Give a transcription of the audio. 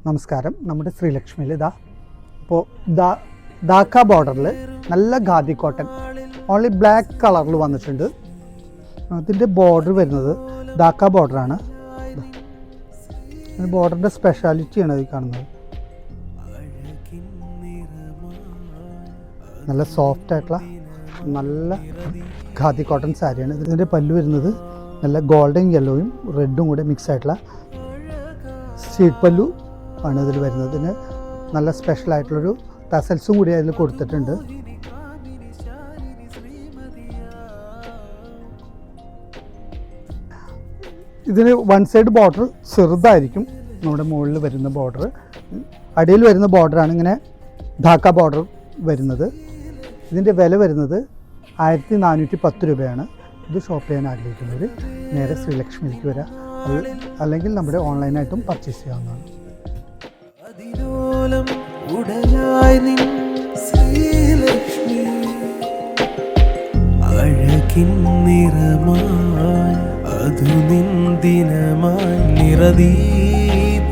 നമസ്കാരം. നമ്മുടെ ശ്രീലക്ഷ്മിയിൽ ഇപ്പോൾ ധാക്ക ബോർഡറിൽ നല്ല ഖാദി കോട്ടൺ ഓൺലി ബ്ലാക്ക് കളറിൽ വന്നിട്ടുണ്ട്. അതിൻ്റെ ബോർഡർ വരുന്നത് ധാക്ക ബോർഡറാണ്. ബോർഡറിൻ്റെ സ്പെഷ്യാലിറ്റിയാണ് ഈ കാണുന്നത്. നല്ല സോഫ്റ്റ് ആയിട്ടുള്ള നല്ല ഖാദി കോട്ടൺ സാരിയാണ്. ഇതിൻ്റെ പല്ലു വരുന്നത് നല്ല ഗോൾഡൻ യെല്ലോയും റെഡും കൂടെ മിക്സ് ആയിട്ടുള്ള ഷീറ്റ് പല്ലു ആണ് ഇതിൽ വരുന്നത്. ഇതിന് നല്ല സ്പെഷ്യലായിട്ടുള്ളൊരു ടസൽസും കൂടി അതിൽ കൊടുത്തിട്ടുണ്ട്. ഇതിന് വൺ സൈഡ് ബോർഡർ ചെറുതായിരിക്കും. നമ്മുടെ മുകളിൽ വരുന്ന ബോർഡർ, അടിയിൽ വരുന്ന ബോർഡറാണ് ഇങ്ങനെ ധാക്ക ബോർഡർ വരുന്നത്. ഇതിൻ്റെ വില വരുന്നത് 1410 രൂപയാണ്. ഇത് ഷോപ്പ് ചെയ്യാൻ ആഗ്രഹിക്കുന്നവർ നേരെ ശ്രീലക്ഷ്മിയിലേക്ക് വരാം, അല്ലെങ്കിൽ നമ്മുടെ ഓൺലൈനായിട്ടും പർച്ചേസ് ചെയ്യാവുന്നതാണ്. അഴകിൻ നിറമായി അതു നിൻ ദിനമായി നിറദീപമായി